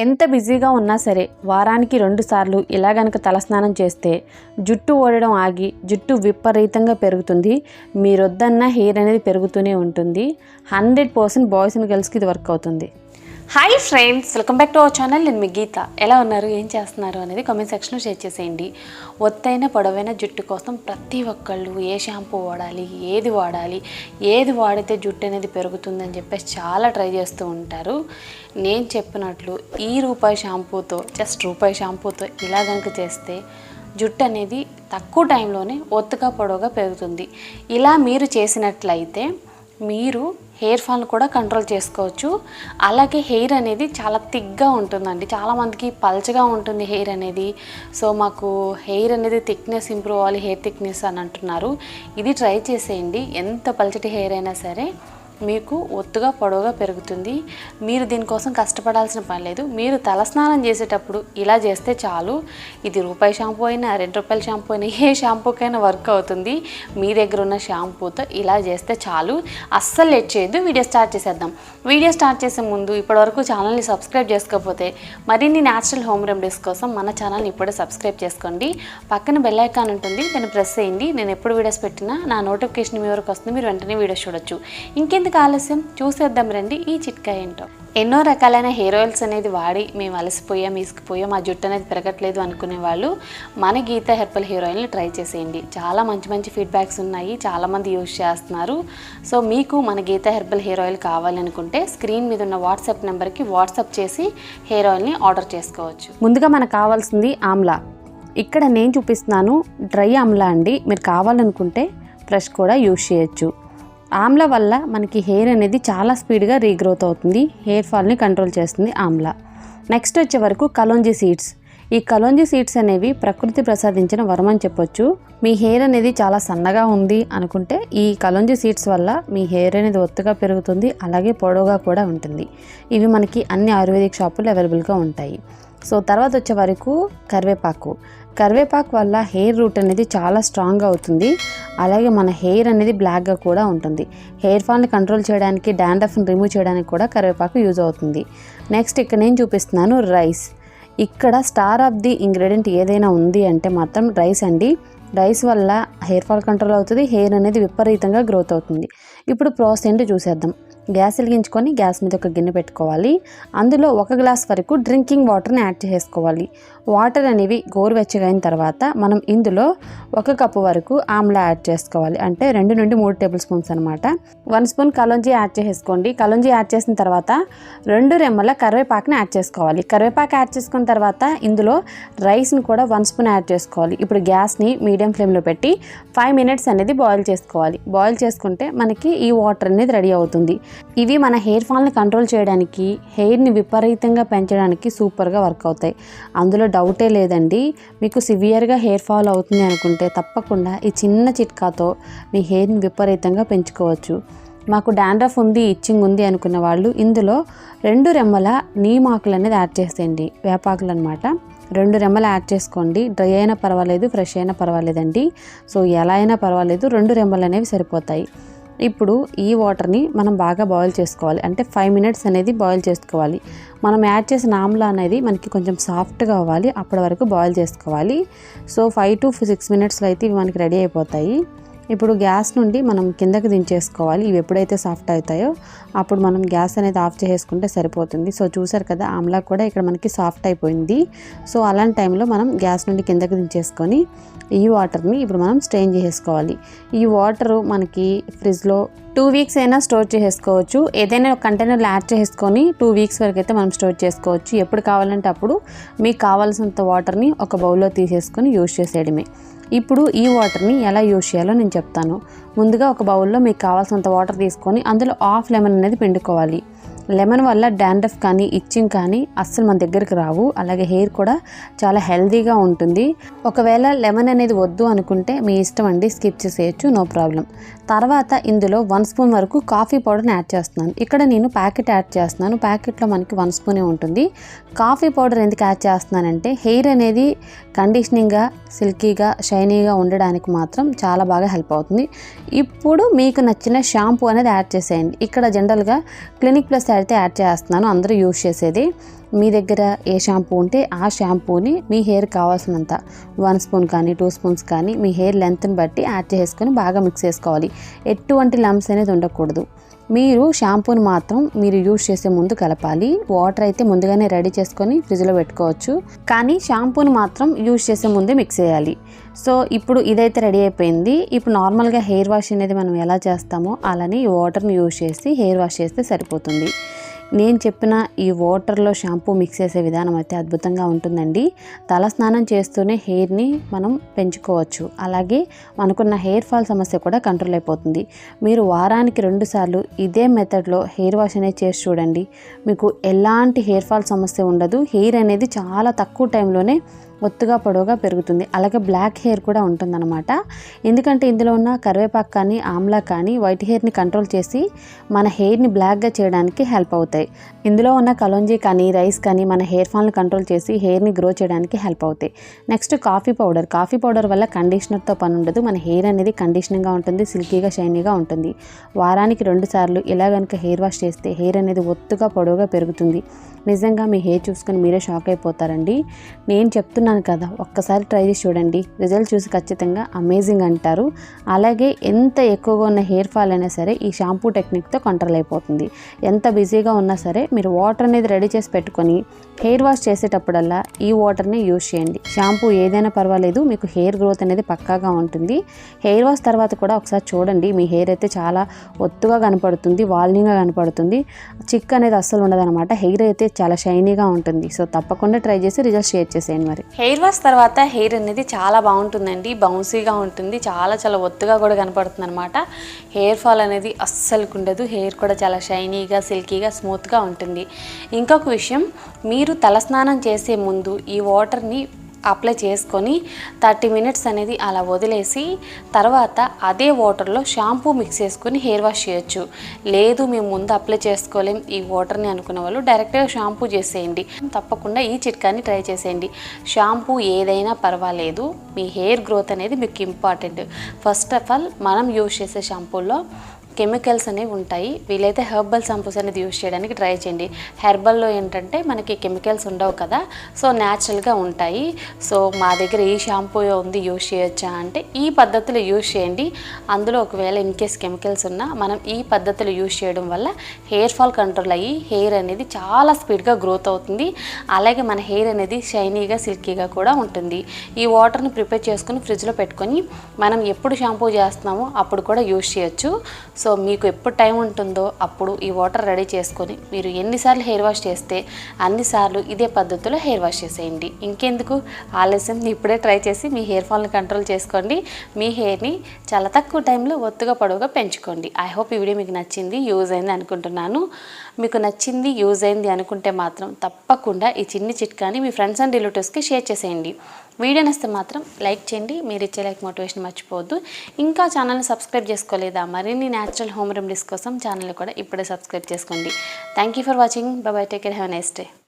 ఎంత బిజీగా ఉన్నా సరే వారానికి 2 సార్లు ఇలా గనక తలస్నానం చేస్తే జుట్టు ఊడడం ఆగి జుట్టు విపరీతంగా పెరుగుతుంది. మీరొద్దన్న హెయిర్ అనేది పెరుగుతూనే ఉంటుంది. 100% బాయ్స్ అండ్ గర్ల్స్కి ఇది వర్క్ అవుతుంది. Hi friends, welcome back to our channel. నేను మీ గీత. ఎలా ఉన్నారు, ఏం చేస్తున్నారు అనేది కామెంట్ సెక్షన్లో షేర్ చేసేయండి. ఒత్తైన పొడవైన జుట్టు కోసం ప్రతి ఒక్కళ్ళు ఏ షాంపూ వాడాలి, ఏది వాడితే జుట్టు అనేది పెరుగుతుందని చెప్పేసి చాలా ట్రై చేస్తూ ఉంటారు. నేను చెప్పినట్లు ఈ రూపాయి షాంపూతో, జస్ట్ రూపాయి షాంపూతో ఇలా కనుక చేస్తే జుట్టు అనేది తక్కువ టైంలోనే ఒత్తుగా పొడవుగా పెరుగుతుంది. ఇలా మీరు చేసినట్లయితే మీరు హెయిర్ ఫాల్ని కూడా కంట్రోల్ చేసుకోవచ్చు. అలాగే హెయిర్ అనేది చాలా థిక్గా ఉంటుందండి. చాలామందికి పల్చగా ఉంటుంది హెయిర్ అనేది. సో మాకు హెయిర్ అనేది థిక్నెస్ ఇంప్రూవ్ అవ్వాలి, హెయిర్ థిక్నెస్ అని అంటున్నారు. ఇది ట్రై చేసేయండి. ఎంత పల్చటి హెయిర్ అయినా సరే మీకు ఒత్తుగా పొడవుగా పెరుగుతుంది. మీరు దీనికోసం కష్టపడాల్సిన పని లేదు. మీరు తలస్నానం చేసేటప్పుడు ఇలా చేస్తే చాలు. ఇది రూపాయి షాంపూ అయినా, 2 రూపాయల షాంపూ అయినా, ఏ షాంపూకైనా వర్క్ అవుతుంది. మీ దగ్గర ఉన్న షాంపూతో ఇలా చేస్తే చాలు. అస్సలు లేట్ చేయొద్దు, వీడియో స్టార్ట్ చేసేద్దాం. వీడియో స్టార్ట్ చేసే ముందు ఇప్పటివరకు ఛానల్ని సబ్స్క్రైబ్ చేసుకోకపోతే మరిన్ని న్యాచురల్ హోమ్ రెమెడీస్ కోసం మన ఛానల్ని ఇప్పుడే సబ్స్క్రైబ్ చేసుకోండి. పక్కన బెల్ ఐకాన్ ఉంటుంది, దాన్ని ప్రెస్ చేయండి. నేను ఎప్పుడు వీడియోస్ పెట్టినా నా నోటిఫికేషన్ మీ వరకు వస్తుంది. మీరు వెంటనే వీడియోస్ చూడొచ్చు. ఇంకెందుకు ఆలస్యం, చూసేద్దాం రండి ఈ చిట్కా ఏంటో. ఎన్నో రకాలైన హెయిర్ ఆయిల్స్ అనేది వాడి మేము అలసిపోయాం, ఇసుకుపోయాం, మా జుట్టు అనేది పెరగట్లేదు అనుకునే వాళ్ళు మన గీత హెర్బల్ హెయిర్ ఆయిల్ని ట్రై చేసేయండి. చాలా మంచి ఫీడ్బ్యాక్స్ ఉన్నాయి, చాలామంది యూజ్ చేస్తున్నారు. సో మీకు మన గీత హెర్బల్ హెయిర్ ఆయిల్ కావాలనుకుంటే స్క్రీన్ మీద ఉన్న వాట్సాప్ నెంబర్కి వాట్సాప్ చేసి హెయిర్ ఆయిల్ని ఆర్డర్ చేసుకోవచ్చు. ముందుగా మనకు కావాల్సింది ఆమ్లా. ఇక్కడ నేను చూపిస్తున్నాను డ్రై ఆమ్లా అండి. మీరు కావాలనుకుంటే ఫ్రెష్ కూడా యూజ్ చేయొచ్చు. ఆమ్లా వల్ల మనకి హెయిర్ అనేది చాలా స్పీడ్గా రీగ్రోత్ అవుతుంది, హెయిర్ ఫాల్ని కంట్రోల్ చేస్తుంది ఆమ్లా. నెక్స్ట్ వచ్చే వరకు కలోంజీ సీడ్స్. ఈ కలోంజీ సీడ్స్ అనేవి ప్రకృతి ప్రసాదించిన వరం అని చెప్పొచ్చు. మీ హెయిర్ అనేది చాలా సన్నగా ఉంది అనుకుంటే ఈ కలోంజీ సీడ్స్ వల్ల మీ హెయిర్ అనేది ఒత్తుగా పెరుగుతుంది, అలాగే పొడవుగా కూడా ఉంటుంది. ఇవి మనకి అన్ని ఆయుర్వేదిక్ షాపులు అవైలబుల్గా ఉంటాయి. సో తర్వాత వచ్చే వరకు కరివేపాకు వల్ల హెయిర్ రూట్ అనేది చాలా స్ట్రాంగ్గా అవుతుంది, అలాగే మన హెయిర్ అనేది బ్లాక్గా కూడా ఉంటుంది. హెయిర్ ఫాల్ని కంట్రోల్ చేయడానికి, డాండ్రఫ్ని రిమూవ్ చేయడానికి కూడా కరివేపాకు యూజ్ అవుతుంది. నెక్స్ట్ ఇక్కడ నేను చూపిస్తున్నాను రైస్. ఇక్కడ స్టార్ ఆఫ్ ది ఇంగ్రీడియంట్ ఏదైనా ఉంది అంటే మాత్రం రైస్ అండి. రైస్ వల్ల హెయిర్ ఫాల్ కంట్రోల్ అవుతుంది, హెయిర్ అనేది విపరీతంగా గ్రోత్ అవుతుంది. ఇప్పుడు ప్రాసెస్ ఏంటో చూసేద్దాం. గ్యాస్ వెలిగించుకొని గ్యాస్ మీద ఒక గిన్నె పెట్టుకోవాలి. అందులో 1 గ్లాస్ వరకు డ్రింకింగ్ వాటర్ని యాడ్ చేసుకోవాలి. వాటర్ అనేవి గోరువెచ్చగా అయిన తర్వాత మనం ఇందులో 1 కప్పు వరకు ఆమ్లా యాడ్ చేసుకోవాలి. అంటే 2 నుండి 3 టేబుల్ స్పూన్స్ అనమాట. 1 స్పూన్ కలోంజీ యాడ్ చేసుకోండి. కలోంజీ యాడ్ చేసిన తర్వాత 2 రెమ్మల కరివేపాకుని యాడ్ చేసుకోవాలి. కరివేపాకు యాడ్ చేసుకున్న తర్వాత ఇందులో రైస్ని కూడా 1 స్పూన్ యాడ్ చేసుకోవాలి. ఇప్పుడు గ్యాస్ని మీడియం ఫ్లేమ్లో పెట్టి 5 మినిట్స్ అనేది బాయిల్ చేసుకోవాలి. బాయిల్ చేసుకుంటే మనకి ఈ వాటర్ అనేది రెడీ అవుతుంది. ఇవి మన హెయిర్ ఫాల్ని కంట్రోల్ చేయడానికి, హెయిర్ని విపరీతంగా పెంచడానికి సూపర్గా వర్క్ అవుతాయి. అందులో డౌటే లేదండి. మీకు సివియర్గా హెయిర్ ఫాల్ అవుతుంది అనుకుంటే తప్పకుండా ఈ చిన్న చిట్కాతో మీ హెయిర్ని విపరీతంగా పెంచుకోవచ్చు. మాకు డాండ్రఫ్ ఉంది, ఇచ్చింగ్ ఉంది అనుకున్న వాళ్ళు ఇందులో 2 రెమ్మల నీమ్ ఆకులు అనేది యాడ్ చేసేయండి. వేపాకులు అనమాట. 2 రెమ్మలు యాడ్ చేసుకోండి. డ్రై అయినా పర్వాలేదు, ఫ్రెష్ అయినా పర్వాలేదండి. సో ఎలా అయినా పర్వాలేదు, 2 రెమ్మలు అనేవి సరిపోతాయి. ఇప్పుడు ఈ వాటర్ని మనం బాగా బాయిల్ చేసుకోవాలి. అంటే 5 మినిట్స్ అనేది బాయిల్ చేసుకోవాలి. మనం యాడ్ చేసిన ఆమ్లా అనేది మనకి కొంచెం సాఫ్ట్గా అవ్వాలి, అప్పటి వరకు బాయిల్ చేసుకోవాలి. సో 5 to 6 మినిట్స్లో అయితే ఇవి మనకి రెడీ అయిపోతాయి. ఇప్పుడు గ్యాస్ నుండి మనం కిందకి దించేసుకోవాలి. ఇవి ఎప్పుడైతే సాఫ్ట్ అవుతాయో అప్పుడు మనం గ్యాస్ అనేది ఆఫ్ చేసుకుంటే సరిపోతుంది. సో చూసారు కదా, ఆమ్లా కూడా ఇక్కడ మనకి సాఫ్ట్ అయిపోయింది. సో అలాంటి టైంలో మనం గ్యాస్ నుండి కిందకి దించేసుకొని ఈ వాటర్ని ఇప్పుడు మనం స్ట్రెయిన్ చేసుకోవాలి. ఈ వాటర్ మనకి ఫ్రిడ్జ్లో 2 వీక్స్ అయినా స్టోర్ చేసుకోవచ్చు. ఏదైనా ఒక కంటైనర్లో యాడ్ చేసుకొని 2 వీక్స్ వరకు అయితే మనం స్టోర్ చేసుకోవచ్చు. ఎప్పుడు కావాలంటే అప్పుడు మీకు కావాల్సినంత వాటర్ని ఒక బౌల్లో తీసేసుకొని యూజ్ చేసేయడమే. ఇప్పుడు ఈ వాటర్ని ఎలా యూజ్ చేయాలో నేను చెప్తాను. ముందుగా ఒక బౌల్లో మీకు కావాల్సినంత వాటర్ తీసుకొని అందులో హాఫ్ లెమన్ అనేది పిండుకోవాలి. లెమన్ వల్ల డాండ్రఫ్ కానీ, ఇచ్చింగ్ కానీ అస్సలు మన దగ్గరికి రావు. అలాగే హెయిర్ కూడా చాలా హెల్తీగా ఉంటుంది. ఒకవేళ లెమన్ అనేది వద్దు అనుకుంటే మీ ఇష్టం అండి, స్కిప్ చేసేయచ్చు, నో ప్రాబ్లం. తర్వాత ఇందులో 1 స్పూన్ వరకు కాఫీ పౌడర్ని యాడ్ చేస్తున్నాను. ఇక్కడ నేను ప్యాకెట్ యాడ్ చేస్తున్నాను. ప్యాకెట్లో మనకి 1 స్పూనే ఉంటుంది. కాఫీ పౌడర్ ఎందుకు యాడ్ చేస్తున్నానంటే హెయిర్ అనేది కండిషనింగ్గా, సిల్కీగా, షైనీగా ఉండడానికి మాత్రం చాలా బాగా హెల్ప్ అవుతుంది. ఇప్పుడు మీకు నచ్చిన షాంపూ అనేది యాడ్ చేసేయండి. ఇక్కడ జనరల్గా క్లినిక్ ప్లస్ అయితే యాడ్ చేస్తున్నాను, అందరూ యూజ్ చేసేది. మీ దగ్గర ఏ షాంపూ ఉంటే ఆ షాంపూని మీ హెయిర్ కావాల్సినంత 1 స్పూన్ కానీ 2 స్పూన్స్ కానీ మీ హెయిర్ లెంత్ని బట్టి యాడ్ చేసుకొని బాగా మిక్స్ చేసుకోవాలి. ఎటువంటి లంప్స్ అనేది ఉండకూడదు. మీరు షాంపూని మాత్రం మీరు యూజ్ చేసే ముందు కలపాలి. వాటర్ అయితే ముందుగానే రెడీ చేసుకొని ఫ్రిడ్జ్లో పెట్టుకోవచ్చు, కానీ షాంపూని మాత్రం యూజ్ చేసే ముందే మిక్స్ చేయాలి. సో ఇప్పుడు ఇదైతే రెడీ అయిపోయింది. ఇప్పుడు నార్మల్గా హెయిర్ వాష్ అనేది మనం ఎలా చేస్తామో అలానే ఈ వాటర్ని యూజ్ చేసి హెయిర్ వాష్ చేస్తే సరిపోతుంది. నేను చెప్పిన ఈ వాటర్లో షాంపూ మిక్స్ చేసే విధానం అయితే అద్భుతంగా ఉంటుందండి. తల స్నానం చేస్తూనే హెయిర్ని మనం పెంచుకోవచ్చు. అలాగే మనకున్న హెయిర్ ఫాల్ సమస్య కూడా కంట్రోల్ అయిపోతుంది. మీరు వారానికి 2 సార్లు ఇదే మెథడ్లో హెయిర్ వాష్ అనేది చేసి చూడండి. మీకు ఎలాంటి హెయిర్ ఫాల్ సమస్య ఉండదు. హెయిర్ అనేది చాలా తక్కువ టైంలోనే ఒత్తుగా పొడవుగా పెరుగుతుంది. అలాగే బ్లాక్ హెయిర్ కూడా ఉంటుందన్నమాట. ఎందుకంటే ఇందులో ఉన్న కరివేపాకు కానీ ఆమ్లా కానీ వైట్ హెయిర్ని కంట్రోల్ చేసి మన హెయిర్ని బ్లాక్గా చేయడానికి హెల్ప్ అవుతాయి. ఇందులో ఉన్న కలోంజీ కానీ రైస్ కానీ మన హెయిర్ ఫాల్ని కంట్రోల్ చేసి హెయిర్ని గ్రో చేయడానికి హెల్ప్ అవుతాయి. నెక్స్ట్ కాఫీ పౌడర్ వల్ల కండిషనర్తో పని ఉండదు. మన హెయిర్ అనేది కండిషనింగ్గా ఉంటుంది, సిల్కీగా, షైనీగా ఉంటుంది. వారానికి 2 సార్లు ఇలా కనుక హెయిర్ వాష్ చేస్తే హెయిర్ అనేది ఒత్తుగా పొడవుగా పెరుగుతుంది. నిజంగా మీ హెయిర్ చూసుకొని మీరే షాక్ అయిపోతారండి. నేను చెప్తున్నాను కదా, ఒక్కసారి ట్రై చేసి చూడండి. రిజల్ట్ చూసి ఖచ్చితంగా అమేజింగ్ అంటారు. అలాగే ఎంత ఎక్కువగా ఉన్న హెయిర్ ఫాల్ అయినా సరే ఈ షాంపూ టెక్నిక్తో కంట్రోల్ అయిపోతుంది. ఎంత బిజీగా ఉన్నా సరే మీరు వాటర్ అనేది రెడీ చేసి పెట్టుకొని హెయిర్ వాష్ చేసేటప్పుడల్లా ఈ వాటర్ని యూజ్ చేయండి. షాంపూ ఏదైనా పర్వాలేదు, మీకు హెయిర్ గ్రోత్ అనేది పక్కాగా ఉంటుంది. హెయిర్ వాష్ తర్వాత కూడా ఒకసారి చూడండి, మీ హెయిర్ అయితే చాలా ఒత్తుగా కనపడుతుంది, వాల్నింగ్గా కనపడుతుంది. చిక్ అనేది అస్సలు ఉండదన్నమాట. హెయిర్ అయితే చాలా షైనీగా ఉంటుంది. సో తప్పకుండా ట్రై చేసి రిజల్ట్ షేర్ చేసేయండి. మరి హెయిర్ వాష్ తర్వాత హెయిర్ అనేది చాలా బాగుంటుందండి, బౌన్సీగా ఉంటుంది, చాలా ఒత్తుగా కూడా కనపడుతుంది అనమాట. హెయిర్ ఫాల్ అనేది అస్సలు ఉండదు. హెయిర్ కూడా చాలా షైనీగా, సిల్కీగా, స్మూత్గా ఉంటుంది. ఇంకొక విషయం, మీరు తలస్నానం చేసే ముందు ఈ వాటర్ని అప్లై చేసుకొని 30 మినిట్స్ అనేది అలా వదిలేసి తర్వాత అదే వాటర్లో షాంపూ మిక్స్ చేసుకొని హెయిర్ వాష్ చేయొచ్చు. లేదు మేము ముందు అప్లై చేసుకోలేం ఈ వాటర్ని అనుకున్న వాళ్ళు డైరెక్ట్గా షాంపూ చేసేయండి. తప్పకుండా ఈ చిట్కాని ట్రై చేసేయండి. షాంపూ ఏదైనా పర్వాలేదు, మీ హెయిర్ గ్రోత్ అనేది మీకు ఇంపార్టెంట్. ఫస్ట్ ఆఫ్ ఆల్ మనం యూజ్ చేసే షాంపూలో కెమికల్స్ అనేవి ఉంటాయి. వీలైతే హెర్బల్ షాంపూస్ అనేది యూజ్ చేయడానికి ట్రై చేయండి. హెర్బల్లో ఏంటంటే మనకి కెమికల్స్ ఉండవు కదా, సో న్యాచురల్గా ఉంటాయి. సో మా దగ్గర ఈ షాంపూ ఉంది యూజ్ చేయొచ్చా అంటే ఈ పద్ధతిలో యూజ్ చేయండి. అందులో ఒకవేళ ఇన్కేస్ కెమికల్స్ ఉన్నా మనం ఈ పద్ధతిలో యూజ్ చేయడం వల్ల హెయిర్ ఫాల్ కంట్రోల్ అయ్యి హెయిర్ అనేది చాలా స్పీడ్గా గ్రోత్ అవుతుంది. అలాగే మన హెయిర్ అనేది షైనీగా, సిల్కీగా కూడా ఉంటుంది. ఈ వాటర్ని ప్రిపేర్ చేసుకుని ఫ్రిడ్జ్లో పెట్టుకొని మనం ఎప్పుడు షాంపూ చేస్తున్నామో అప్పుడు కూడా యూజ్ చేయొచ్చు. సో మీకు ఎప్పుడు టైం ఉంటుందో అప్పుడు ఈ వాటర్ రెడీ చేసుకొని మీరు ఎన్నిసార్లు హెయిర్ వాష్ చేస్తే అన్నిసార్లు ఇదే పద్ధతిలో హెయిర్ వాష్ చేసేయండి. ఇంకెందుకు ఆలస్యం, ఇప్పుడే ట్రై చేసి మీ హెయిర్ ఫాల్ని కంట్రోల్ చేసుకోండి. మీ హెయిర్ని చాలా తక్కువ టైంలో ఒత్తుగా పొడవుగా పెంచుకోండి. ఐ హోప్ ఈ వీడియో మీకు నచ్చింది, యూజ్ అయింది అనుకుంటున్నాను. మీకు నచ్చింది, యూజ్ అయింది అనుకుంటే మాత్రం తప్పకుండా ఈ చిన్ని చిట్కాని మీ ఫ్రెండ్స్ అండ్ రిలేటివ్స్కి షేర్ చేసేయండి. వీడియో నచ్చితే మాత్రం లైక్ చేయండి. మీరు ఇచ్చే లైక్ మోటివేషన్ మర్చిపోవద్దు. ఇంకా ఛానల్ని సబ్స్క్రైబ్ చేసుకోలేదా, మరిన్ని న్యాచురల్ హోమ్ రెమెడీస్ కోసం ఛానల్ని కూడా ఇప్పుడే సబ్స్క్రైబ్ చేసుకోండి. Thank you for watching. By by, take care, have a nice day.